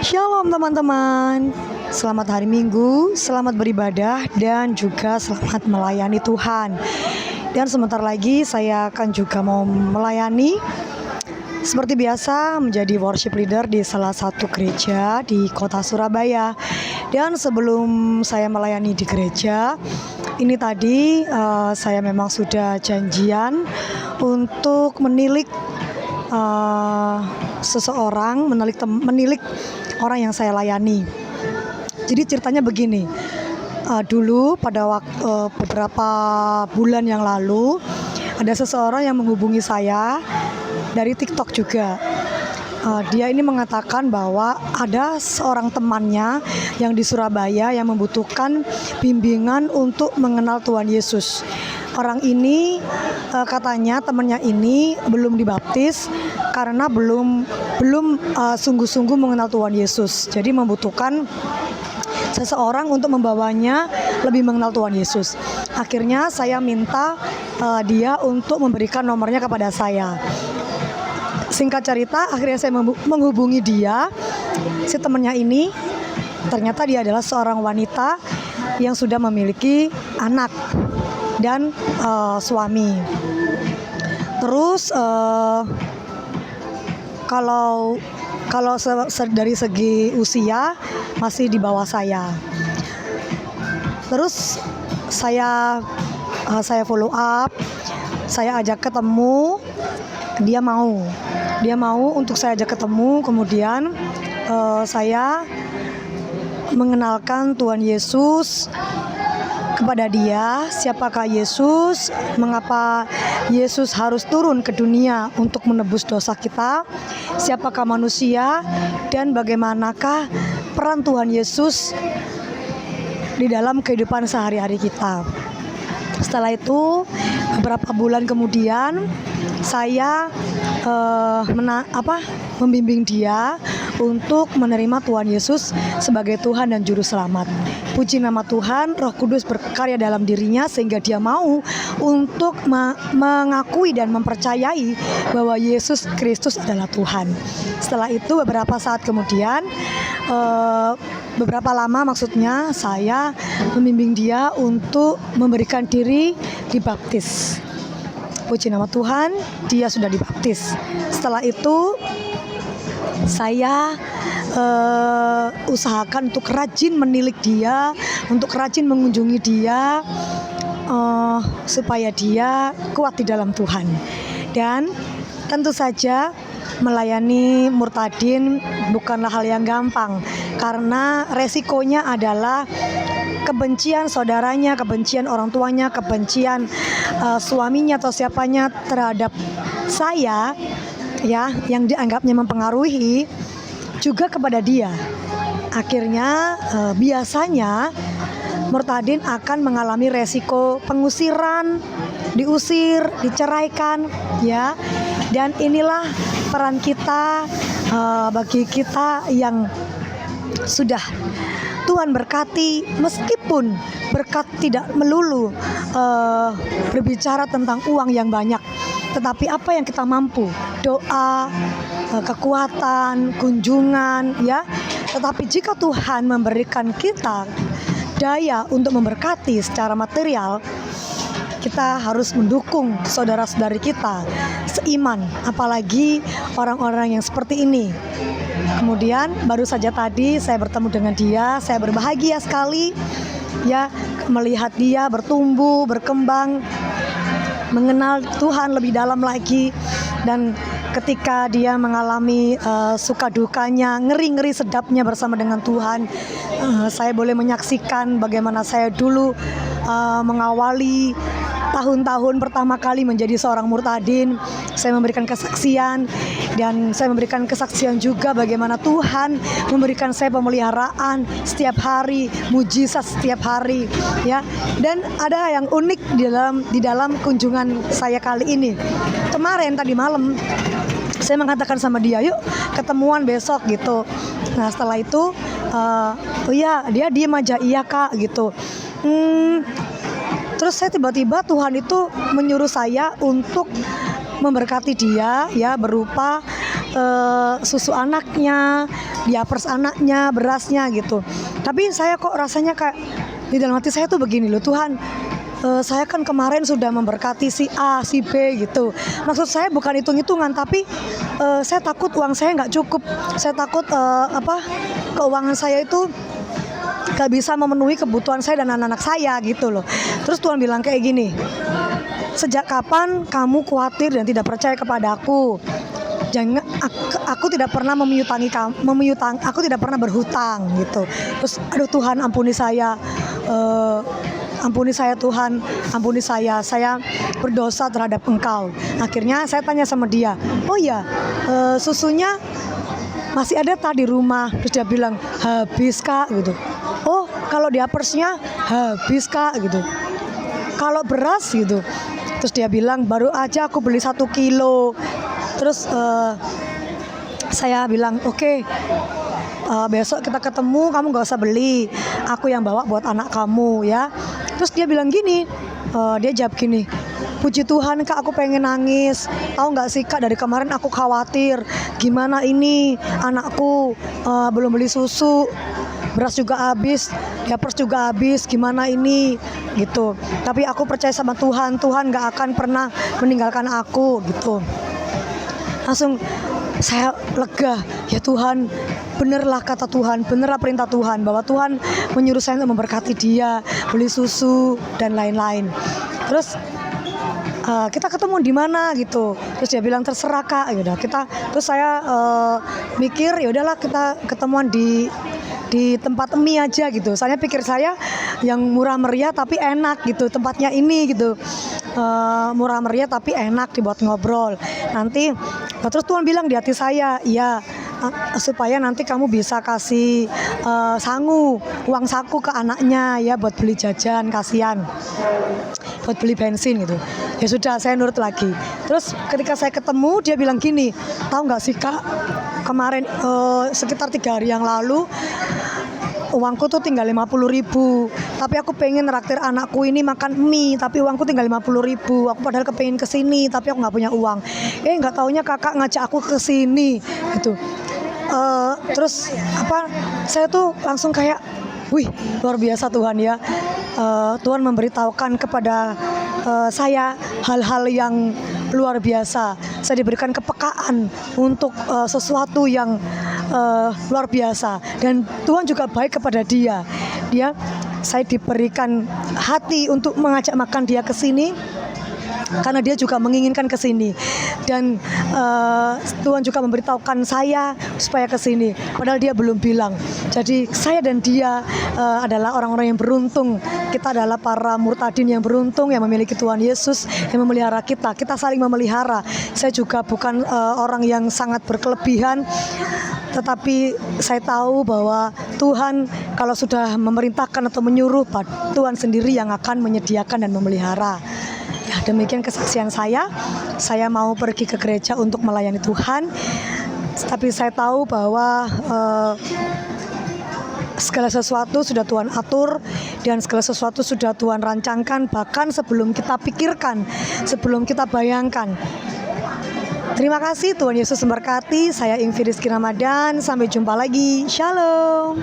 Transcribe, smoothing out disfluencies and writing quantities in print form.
Shalom teman-teman. Selamat hari Minggu, selamat beribadah dan juga selamat melayani Tuhan. Dan sebentar lagi saya akan juga mau melayani seperti biasa menjadi worship leader di salah satu gereja di kota Surabaya. Dan sebelum saya melayani di gereja, ini tadi saya memang sudah janjian untuk menilik seseorang, menilik orang yang saya layani. Jadi ceritanya begini, dulu pada waktu beberapa bulan yang lalu ada seseorang yang menghubungi saya dari TikTok juga. Dia ini mengatakan bahwa ada seorang temannya yang di Surabaya yang membutuhkan bimbingan untuk mengenal Tuhan Yesus. Orang ini katanya temannya ini belum dibaptis karena belum sungguh-sungguh mengenal Tuhan Yesus. Jadi membutuhkan seseorang untuk membawanya lebih mengenal Tuhan Yesus. Akhirnya saya minta dia untuk memberikan nomornya kepada saya. Singkat cerita, akhirnya saya menghubungi dia. Si temannya ini ternyata dia adalah seorang wanita yang sudah memiliki anak dan suami. Terus kalau dari segi usia masih di bawah saya. Terus saya follow up, saya ajak ketemu, dia mau untuk saya ajak ketemu. Kemudian saya mengenalkan Tuhan Yesus kepada dia. Siapakah Yesus? Mengapa Yesus harus turun ke dunia untuk menebus dosa kita? Siapakah manusia? Dan bagaimanakah peran Tuhan Yesus di dalam kehidupan sehari-hari kita? Setelah itu beberapa bulan kemudian saya membimbing dia untuk menerima Tuhan Yesus sebagai Tuhan dan Juru Selamat. Puji nama Tuhan, Roh Kudus berkarya dalam dirinya sehingga dia mau untuk mengakui dan mempercayai bahwa Yesus Kristus adalah Tuhan. Setelah itu beberapa saat kemudian, beberapa lama maksudnya, saya membimbing dia untuk memberikan diri dibaptis. Puji nama Tuhan, dia sudah dibaptis. Setelah itu saya usahakan untuk rajin menilik dia, untuk rajin mengunjungi dia, supaya dia kuat di dalam Tuhan. Dan tentu saja melayani murtadin bukanlah hal yang gampang, karena resikonya adalah kebencian saudaranya, kebencian orang tuanya, kebencian suaminya atau siapanya terhadap saya, ya, yang dianggapnya mempengaruhi juga kepada dia. Akhirnya biasanya murtadin akan mengalami resiko pengusiran, diusir, diceraikan, ya. Dan inilah peran kita bagi kita yang sudah Tuhan berkati, meskipun berkat tidak melulu berbicara tentang uang yang banyak, tetapi apa yang kita mampu, doa, kekuatan, kunjungan, ya. Tetapi jika Tuhan memberikan kita daya untuk memberkati secara material, kita harus mendukung saudara-saudari kita seiman, apalagi orang-orang yang seperti ini. Kemudian baru saja tadi saya bertemu dengan dia, saya berbahagia sekali, ya, melihat dia bertumbuh, berkembang, mengenal Tuhan lebih dalam lagi. Dan ketika dia mengalami suka dukanya, ngeri-ngeri sedapnya bersama dengan Tuhan, saya boleh menyaksikan bagaimana saya dulu mengawali tahun-tahun pertama kali menjadi seorang murtadin. Saya memberikan kesaksian, dan saya memberikan kesaksian juga bagaimana Tuhan memberikan saya pemeliharaan setiap hari, mujizat setiap hari, ya. Dan ada yang unik di dalam kunjungan saya kali ini. Kemarin tadi malam saya mengatakan sama dia, yuk ketemuan besok gitu. Nah setelah itu oh ya, dia diem aja, iya kak gitu. Terus saya tiba-tiba Tuhan itu menyuruh saya untuk memberkati dia, ya, berupa susu anaknya, diapers anaknya, berasnya gitu. Tapi saya kok rasanya kayak di dalam hati saya tuh begini loh, Tuhan, saya kan kemarin sudah memberkati si A, si B gitu. Maksud saya bukan hitung-hitungan, tapi saya takut uang saya nggak cukup. Saya takut keuangan saya itu gak bisa memenuhi kebutuhan saya dan anak-anak saya gitu loh. Terus Tuhan bilang kayak gini, sejak kapan kamu khawatir dan tidak percaya kepada aku? Jangan, aku tidak pernah aku tidak pernah berhutang gitu. Terus aduh Tuhan, ampuni saya, ampuni saya Tuhan, ampuni saya berdosa terhadap Engkau. Akhirnya saya tanya sama dia, oh ya, susunya masih ada tak di rumah? Terus dia bilang, habis Kak gitu. Oh, kalau diapersnya habis Kak gitu. Kalau beras gitu. Terus dia bilang, baru aja aku beli 1 kilo. Terus saya bilang, oke, besok kita ketemu, kamu gak usah beli, aku yang bawa buat anak kamu ya. Terus dia bilang gini, dia jawab gini, puji Tuhan Kak, aku pengen nangis. Tahu nggak sih Kak, dari kemarin aku khawatir gimana ini anakku, belum beli susu, beras juga habis, diapers juga habis, gimana ini gitu. Tapi aku percaya sama Tuhan, Tuhan nggak akan pernah meninggalkan aku gitu. Langsung saya lega, ya Tuhan, benerlah kata Tuhan, benerlah perintah Tuhan, bahwa Tuhan menyuruh saya untuk memberkati dia, beli susu dan lain-lain. Terus kita ketemu di mana gitu. Terus dia bilang terserah Kak, yaudah kita. Terus saya mikir ya udahlah kita ketemuan di tempat mie aja gitu. Soalnya pikir saya yang murah meriah tapi enak gitu, tempatnya ini gitu. Murah meriah tapi enak dibuat ngobrol. Nanti terus Tuhan bilang di hati saya, iya, supaya nanti kamu bisa kasih uang saku ke anaknya ya, buat beli jajan, kasihan, buat beli bensin gitu. Ya sudah, saya nurut lagi. Terus ketika saya ketemu, dia bilang gini, tahu nggak sih Kak, kemarin sekitar 3 hari yang lalu uangku tuh tinggal 50.000, tapi aku pengen nraktir anakku ini makan mie, tapi uangku tinggal 50.000. Aku padahal kepengen kesini, tapi aku nggak punya uang. Nggak taunya kakak ngajak aku ke sini gitu. Terus saya tuh langsung kayak, wih, luar biasa Tuhan ya. Tuhan memberitahukan kepada saya hal-hal yang luar biasa. Saya diberikan kepekaan untuk sesuatu yang luar biasa, dan Tuhan juga baik kepada dia. Saya diberikan hati untuk mengajak makan dia ke sini karena dia juga menginginkan ke sini, dan Tuhan juga memberitahukan saya supaya ke sini padahal dia belum bilang. Jadi saya dan dia adalah orang-orang yang beruntung. Kita adalah para murtadin yang beruntung yang memiliki Tuhan Yesus yang memelihara kita. Kita saling memelihara. Saya juga bukan orang yang sangat berkelebihan, tetapi saya tahu bahwa Tuhan kalau sudah memerintahkan atau menyuruh, Tuhan sendiri yang akan menyediakan dan memelihara. Ya, demikian kesaksian saya. Saya mau pergi ke gereja untuk melayani Tuhan, tapi saya tahu bahwa segala sesuatu sudah Tuhan atur dan segala sesuatu sudah Tuhan rancangkan, bahkan sebelum kita pikirkan, sebelum kita bayangkan. Terima kasih, Tuhan Yesus memberkati. Saya Ingvi Rizky Ramadan. Sampai jumpa lagi. Shalom.